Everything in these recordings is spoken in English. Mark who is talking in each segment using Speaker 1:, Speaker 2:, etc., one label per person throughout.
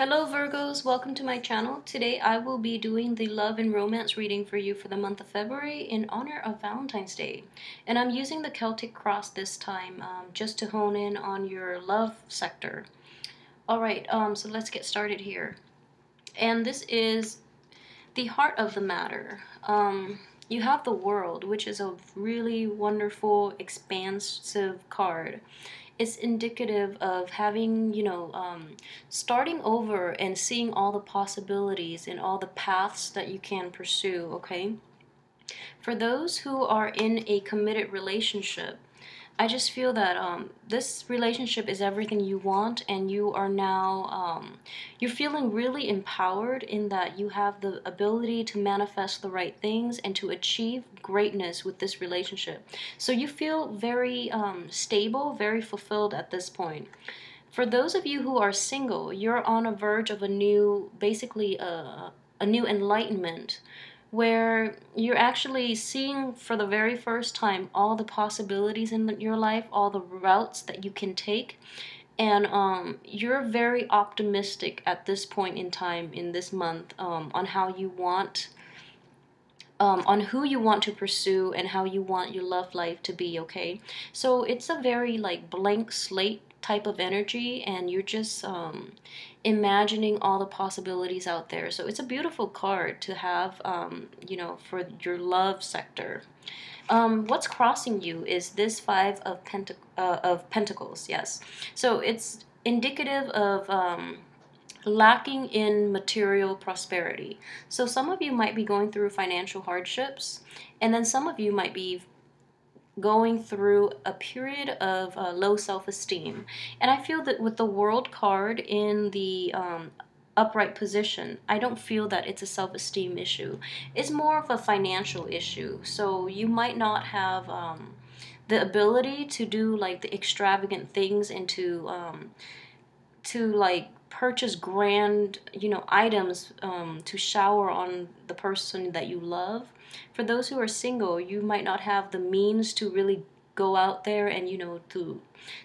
Speaker 1: Hello Virgos, welcome to my channel. Today I will be doing the love and romance reading for you for the month of February in honor of Valentine's Day. And I'm using the Celtic cross this time just to hone in on your love sector. Alright, so let's get started here. And this is the heart of the matter. You have the World, which is a really wonderful, expansive card. It's indicative of having, starting over and seeing all the possibilities and all the paths that you can pursue, okay? For those who are in a committed relationship, I just feel that this relationship is everything you want, and you are now you're feeling really empowered in that you have the ability to manifest the right things and to achieve greatness with this relationship. So you feel very stable, very fulfilled at this point. For those of you who are single, you're on a verge of a new, basically a new enlightenment where you're actually seeing for the very first time all the possibilities in your life, all the routes that you can take. And you're very optimistic at this point in time in this month on how you want, on who you want to pursue and how you want your love life to be, okay? So it's a very like blank slate type of energy, and you're just imagining all the possibilities out there. So it's a beautiful card to have, for your love sector. What's crossing you is this of Pentacles, yes. So it's indicative of lacking in material prosperity. So some of you might be going through financial hardships, and then some of you might be going through a period of low self-esteem. And I feel that with the World card in the upright position, I don't feel that it's a self-esteem issue. It's more of a financial issue. So you might not have the ability to do like the extravagant things and to like purchase grand, items to shower on the person that you love. For those who are single, you might not have the means to really go out there and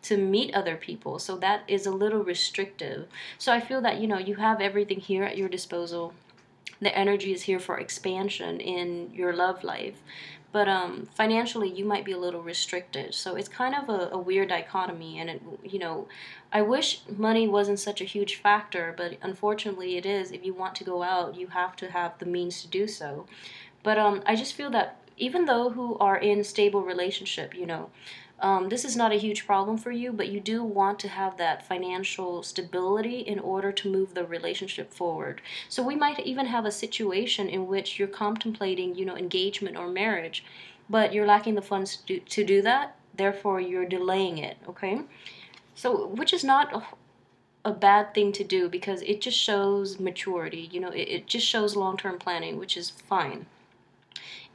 Speaker 1: to meet other people, so that is a little restrictive. So I feel that you have everything here at your disposal. The energy is here for expansion in your love life, but financially you might be a little restricted. So it's kind of a weird dichotomy, and I wish money wasn't such a huge factor, but unfortunately it is. If you want to go out, you have to have the means to do so. But I just feel that even though who are in stable relationship, this is not a huge problem for you, but you do want to have that financial stability in order to move the relationship forward. So we might even have a situation in which you're contemplating, engagement or marriage, but you're lacking the funds to do that. Therefore, you're delaying it, okay? So, which is not a bad thing to do, because it just shows maturity, it just shows long-term planning, which is fine.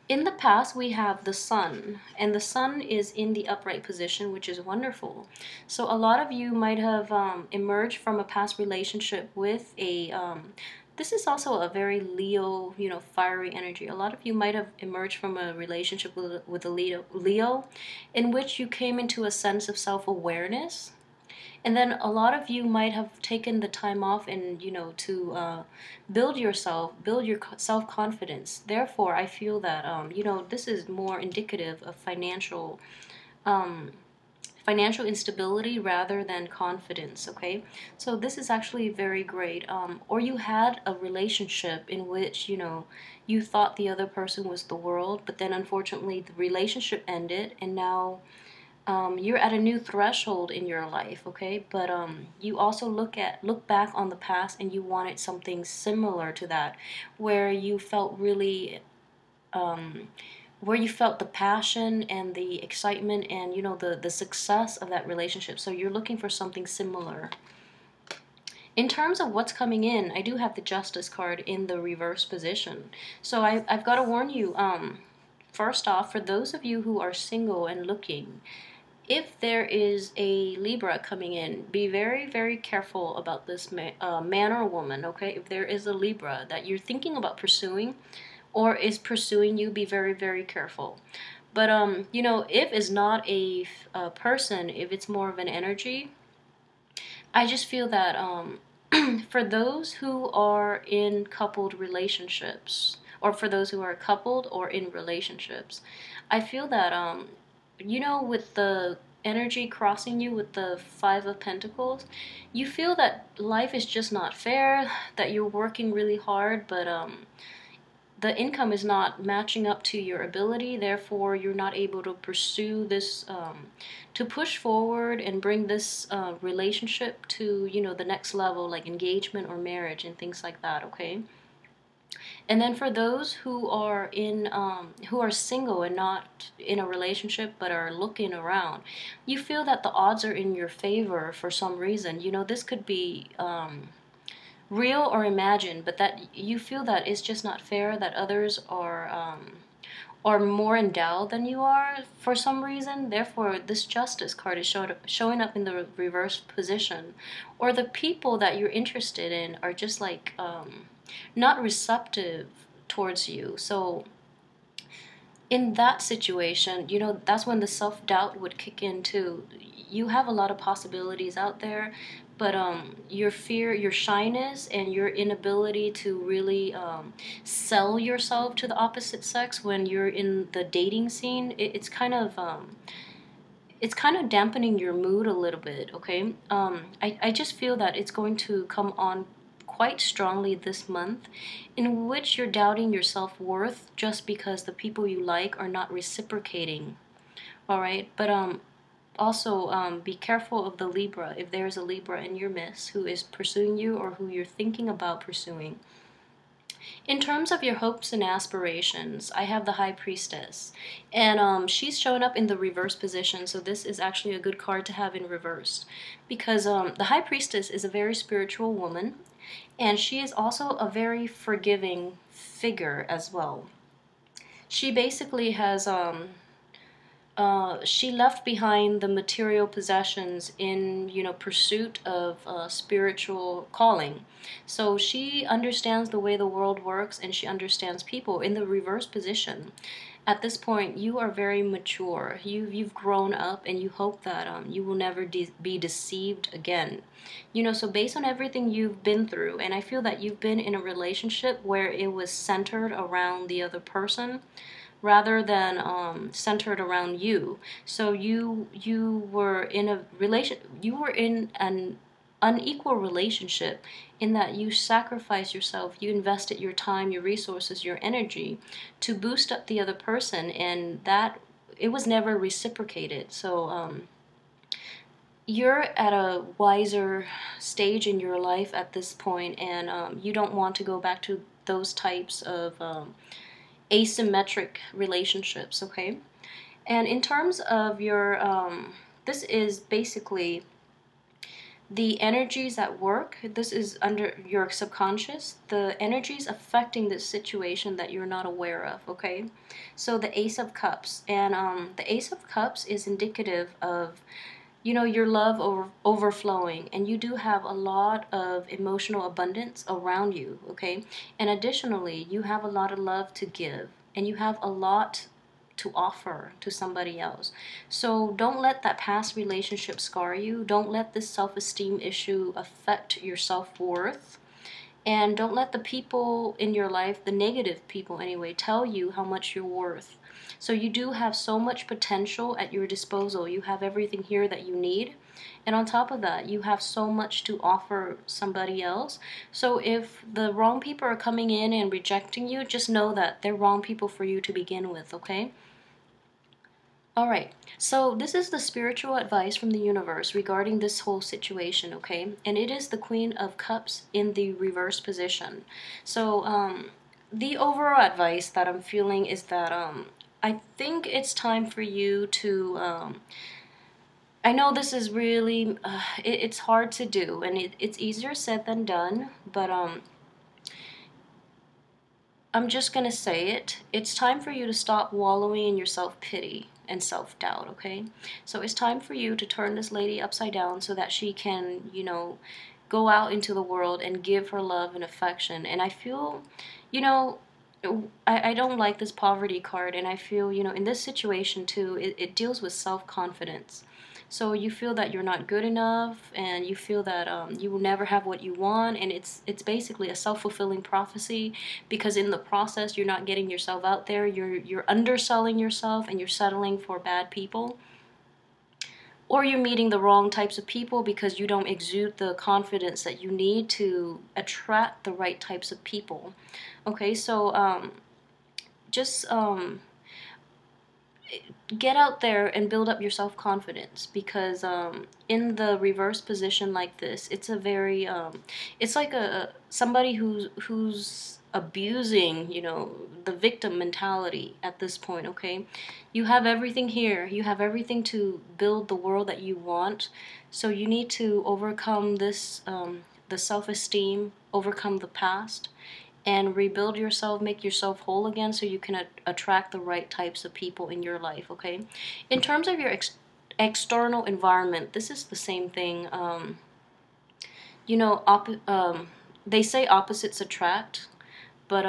Speaker 1: In the past, we have the sun, and the sun is in the upright position, which is wonderful. So a lot of you might have emerged from a past relationship with a this is also a very Leo, fiery energy. A lot of you might have emerged from a relationship with a Leo, in which you came into a sense of self-awareness. And then a lot of you might have taken the time off and, to build yourself, build your self-confidence. Therefore, I feel that, this is more indicative of um, financial instability rather than confidence, okay? So this is actually very great. Or you had a relationship in which, you thought the other person was the world, but then unfortunately the relationship ended, and now you're at a new threshold in your life, okay? But you also look back on the past, and you wanted something similar to that, where you felt really, where you felt the passion and the excitement and the success of that relationship. So you're looking for something similar. In terms of what's coming in, I do have the Justice card in the reverse position. So I've got to warn you. First off, for those of you who are single and looking, if there is a Libra coming in, be very, very careful about this man or woman, okay? If there is a Libra that you're thinking about pursuing or is pursuing you, be very, very careful. But, if it's not a person, if it's more of an energy, I just feel that For those who are in coupled relationships, or for those who are coupled or in relationships, I feel that with the energy crossing you with the Five of Pentacles, you feel that life is just not fair, that you're working really hard, but the income is not matching up to your ability. Therefore, you're not able to pursue this, to push forward and bring this relationship to, the next level, like engagement or marriage and things like that, okay? And then for those who are who are single and not in a relationship but are looking around, you feel that the odds are in your favor for some reason. This could be real or imagined, but that you feel that it's just not fair, that others are more endowed than you are for some reason. Therefore, this Justice card is showing up in the reverse position, or the people that you're interested in are just like not receptive towards you. So in that situation, that's when the self-doubt would kick in too. You have a lot of possibilities out there, but your fear, your shyness, and your inability to really sell yourself to the opposite sex when you're in the dating scene, it's kind of dampening your mood a little bit, okay? I just feel that it's going to come on quite strongly this month, in which you're doubting your self-worth just because the people you like are not reciprocating, all right? But also be careful of the Libra, if there's a Libra in your midst who is pursuing you or who you're thinking about pursuing. In terms of your hopes and aspirations, I have the High Priestess, and she's showing up in the reverse position, so this is actually a good card to have in reverse, because the High Priestess is a very spiritual woman, and she is also a very forgiving figure as well. She basically has she left behind the material possessions in pursuit of spiritual calling. So she understands the way the world works, and she understands people. In the reverse position, at this point, you are very mature. You've grown up, and you hope that you will never be deceived again. So based on everything you've been through, and I feel that you've been in a relationship where it was centered around the other person rather than centered around you. So you were in an unequal relationship, in that you sacrificed yourself, you invested your time, your resources, your energy to boost up the other person, and that it was never reciprocated. So you're at a wiser stage in your life at this point, and you don't want to go back to those types of asymmetric relationships, okay? And in terms of your, this is basically the energies at work. This is under your subconscious, the energies affecting this situation that you're not aware of, okay? So the Ace of Cups, and the Ace of Cups is indicative of your love overflowing, and you do have a lot of emotional abundance around you, okay? And additionally, you have a lot of love to give, and you have a lot to offer to somebody else. So don't let that past relationship scar you. Don't let this self-esteem issue affect your self-worth. And don't let the people in your life, the negative people anyway, tell you how much you're worth. So you do have so much potential at your disposal. You have everything here that you need. And on top of that, you have so much to offer somebody else. So if the wrong people are coming in and rejecting you, just know that they're wrong people for you to begin with, okay? All right, so this is the spiritual advice from the universe regarding this whole situation, okay? And it is the Queen of Cups in the reverse position. So the overall advice that I'm feeling is that I think it's time for you to, I know this is really, it's hard to do, and it's easier said than done, but I'm just going to say it. It's time for you to stop wallowing in your self-pity and self-doubt, okay? So it's time for you to turn this lady upside down so that she can, go out into the world and give her love and affection. And I feel, I don't like this poverty card, and I feel, in this situation too, it deals with self-confidence. So you feel that you're not good enough, and you feel that you will never have what you want, and it's basically a self-fulfilling prophecy, because in the process you're not getting yourself out there, you're underselling yourself, and you're settling for bad people. Or you're meeting the wrong types of people because you don't exude the confidence that you need to attract the right types of people. Okay, so just get out there and build up your self-confidence, because in the reverse position like this, it's a very it's like a somebody who's abusing, you know, the victim mentality at this point. Okay, you have everything here, you have everything to build the world that you want, so you need to overcome this the self-esteem, overcome the past, and rebuild yourself, make yourself whole again, so you can attract the right types of people in your life. Okay, in terms of your external environment, this is the same thing. You know, they say opposites attract, but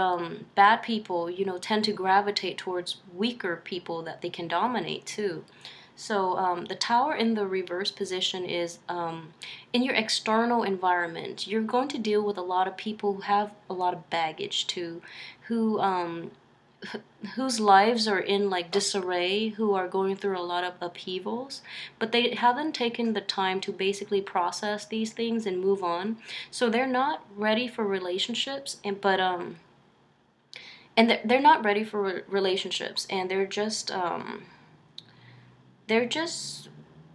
Speaker 1: bad people, you know, tend to gravitate towards weaker people that they can dominate too. So the Tower in the reverse position is in your external environment. You're going to deal with a lot of people who have a lot of baggage too, who whose lives are in like disarray, who are going through a lot of upheavals, but they haven't taken the time to basically process these things and move on. So they're not ready for relationships, and they're not ready for relationships, and they're just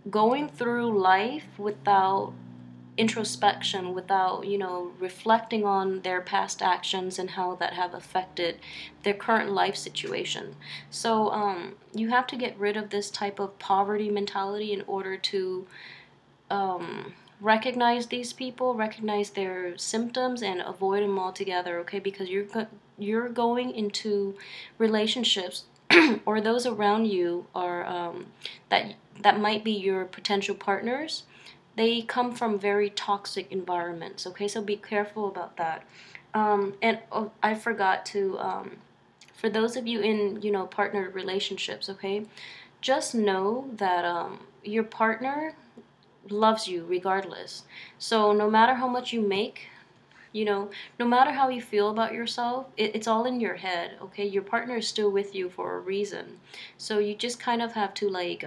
Speaker 1: going through life without introspection, without, you know, reflecting on their past actions and how that have affected their current life situation. So you have to get rid of this type of poverty mentality in order to recognize these people, recognize their symptoms, and avoid them altogether. Okay, because you're going into relationships or those around you are that might be your potential partners. They come from very toxic environments. Okay, so be careful about that. And oh, I forgot to for those of you in, you know, partner relationships. Okay, just know that your partner loves you regardless. So no matter how much you make, you know, no matter how you feel about yourself, it's all in your head. Okay, your partner is still with you for a reason. So you just kind of have to like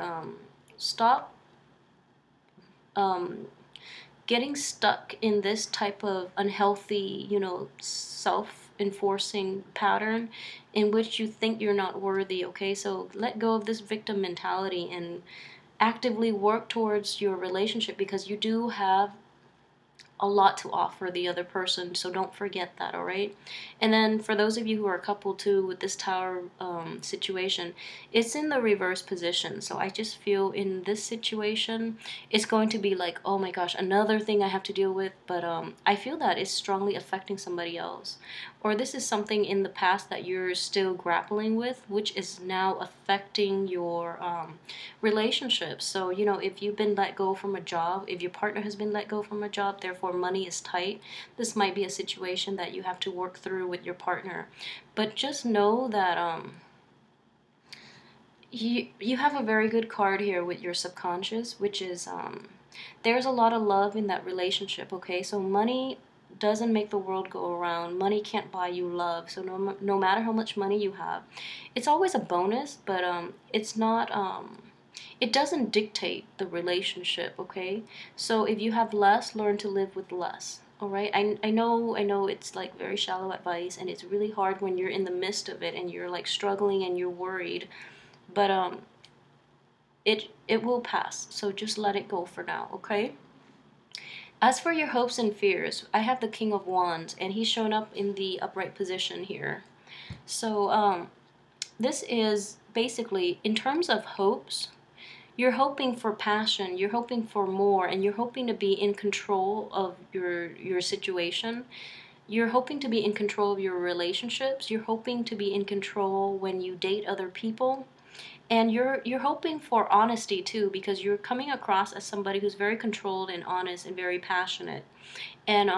Speaker 1: stop um, getting stuck in this type of unhealthy, you know, self-enforcing pattern in which you think you're not worthy. Okay, so let go of this victim mentality and actively work towards your relationship, because you do have a lot to offer the other person, so don't forget that. All right, and then for those of you who are a couple too, with this Tower situation, it's in the reverse position. So I just feel in this situation it's going to be like, oh my gosh, another thing I have to deal with. But I feel that it's strongly affecting somebody else, or this is something in the past that you're still grappling with, which is now affecting your relationships. So, you know, if you've been let go from a job, if your partner has been let go from a job, therefore money is tight, this might be a situation that you have to work through with your partner. But just know that you have a very good card here with your subconscious, which is there's a lot of love in that relationship. Okay, so money doesn't make the world go around. Money can't buy you love. So no matter how much money you have, it's always a bonus, but it's not it doesn't dictate the relationship. Okay, so if you have less, learn to live with less. All right, I know it's like very shallow advice, and it's really hard when you're in the midst of it and you're like struggling and you're worried, but it will pass. So just let it go for now. Okay, as for your hopes and fears, I have the King of Wands, and he's shown up in the upright position here. So this is basically in terms of hopes. You're hoping for passion, you're hoping for more, and you're hoping to be in control of your situation. You're hoping to be in control of your relationships. You're hoping to be in control when you date other people. And you're hoping for honesty too, because you're coming across as somebody who's very controlled and honest and very passionate. And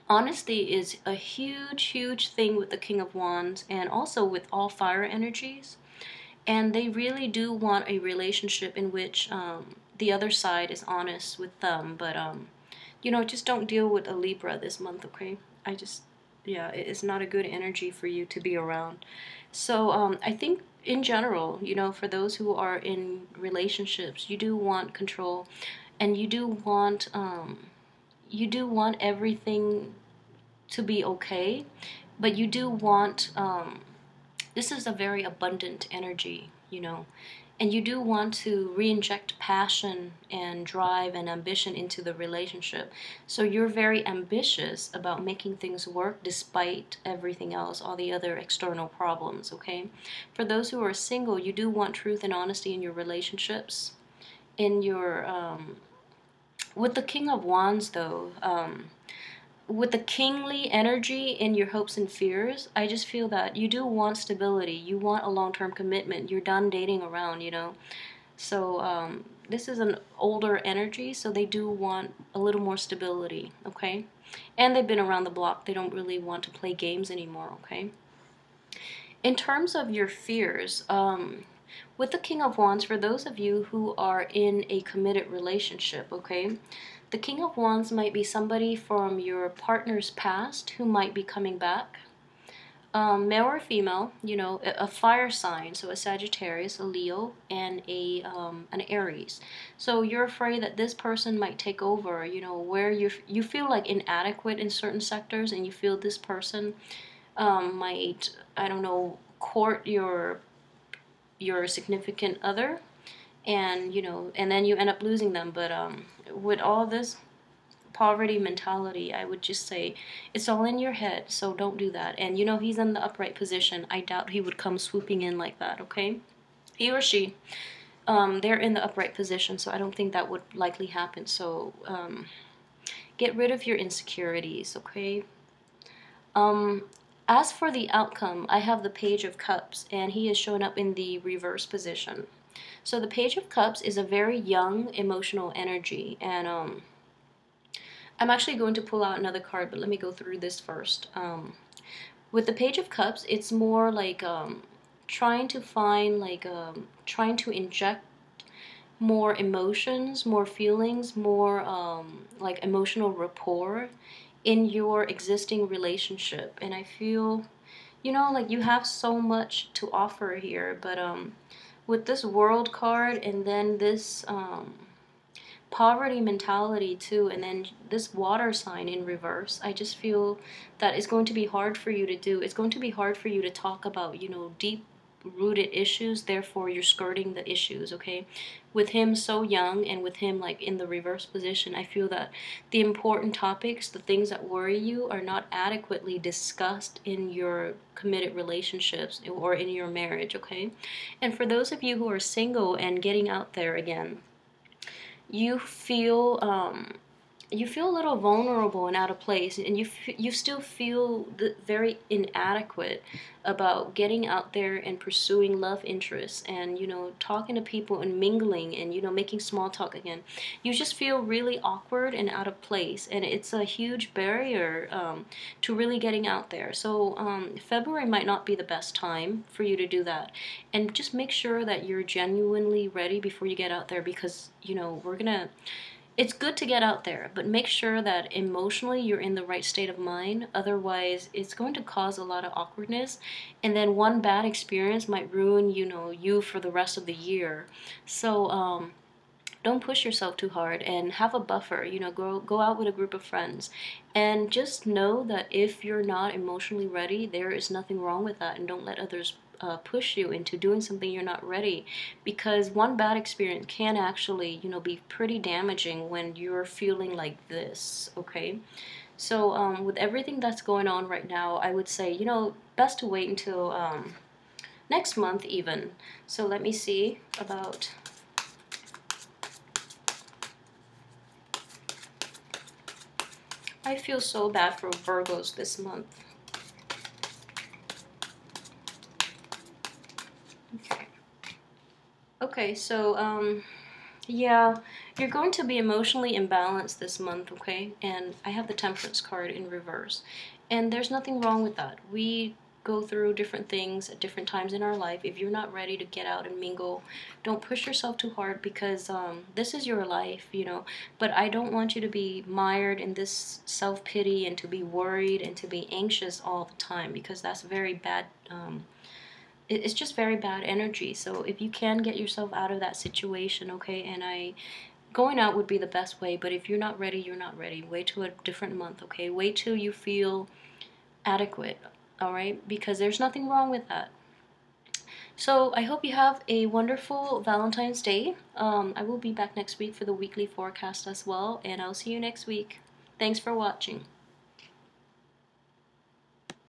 Speaker 1: honesty is a huge thing with the King of Wands, and also with all fire energies. And they really do want a relationship in which the other side is honest with them. But you know, just don't deal with a Libra this month, okay? I just, yeah, it's not a good energy for you to be around. So I think in general, you know, for those who are in relationships, you do want control, and you do want everything to be okay, but you do want this is a very abundant energy, you know, and you do want to re-inject passion and drive and ambition into the relationship. So you're very ambitious about making things work despite everything else, all the other external problems, okay? For those who are single, you do want truth and honesty in your relationships. In your with the King of Wands though, with the kingly energy in your hopes and fears, I just feel that you do want stability. You want a long-term commitment. You're done dating around, you know. So this is an older energy, so they do want a little more stability, okay? And they've been around the block. They don't really want to play games anymore, okay? In terms of your fears, with the King of Wands, for those of you who are in a committed relationship, okay, the King of Wands might be somebody from your partner's past who might be coming back. Male or female, you know, a fire sign, so a Sagittarius, a Leo, and an Aries. So you're afraid that this person might take over, you know, where you feel like inadequate in certain sectors, and you feel this person might, I don't know, court your significant other, and you know, and then you end up losing them. But with all this poverty mentality, I would just say it's all in your head, so don't do that. And you know, he's in the upright position. I doubt he would come swooping in like that, okay? He or she, they're in the upright position, so I don't think that would likely happen. So get rid of your insecurities, okay? As for the outcome, I have the Page of Cups, and he is showing up in the reverse position. So the Page of Cups is a very young emotional energy, and I'm actually going to pull out another card, but let me go through this first. With the Page of Cups, it's more like trying to find, like, trying to inject more emotions, more feelings, more like emotional rapport in your existing relationship. And I feel, you know, like you have so much to offer here, but with this World card and then this poverty mentality too, and then this water sign in reverse, I just feel that it's going to be hard for you to do. It's going to be hard for you to talk about, you know, deep rooted issues, therefore you're skirting the issues, okay? With him so young, and with him like in the reverse position, I feel that the important topics, the things that worry you, are not adequately discussed in your committed relationships or in your marriage, okay? And for those of you who are single and getting out there again, you feel a little vulnerable and out of place, and you still feel very inadequate about getting out there and pursuing love interests, and you know, talking to people and mingling, and you know, making small talk again. You just feel really awkward and out of place, and it's a huge barrier to really getting out there. So February might not be the best time for you to do that, and just make sure that you're genuinely ready before you get out there, because you know, it's good to get out there, but make sure that emotionally you're in the right state of mind. Otherwise, it's going to cause a lot of awkwardness, and then one bad experience might ruin, you know, you for the rest of the year. So don't push yourself too hard, and have a buffer. You know, go out with a group of friends, and just know that if you're not emotionally ready, there is nothing wrong with that, and don't let others push you into doing something you're not ready, because one bad experience can actually, you know, be pretty damaging when you're feeling like this, okay? So with everything that's going on right now, I would say, you know, best to wait until next month even. So let me see about... I feel so bad for Virgos this month. Okay, so yeah, you're going to be emotionally imbalanced this month, okay? And I have the Temperance card in reverse. And there's nothing wrong with that. We go through different things at different times in our life. If you're not ready to get out and mingle, don't push yourself too hard, because this is your life, you know. But I don't want you to be mired in this self-pity and to be worried and to be anxious all the time, because that's very bad. It's just very bad energy. So if you can get yourself out of that situation, okay, and going out would be the best way. But if you're not ready, you're not ready. Wait till a different month, okay? Wait till you feel adequate, all right? Because there's nothing wrong with that. So I hope you have a wonderful Valentine's Day. I will be back next week for the weekly forecast as well, and I'll see you next week. Thanks for watching.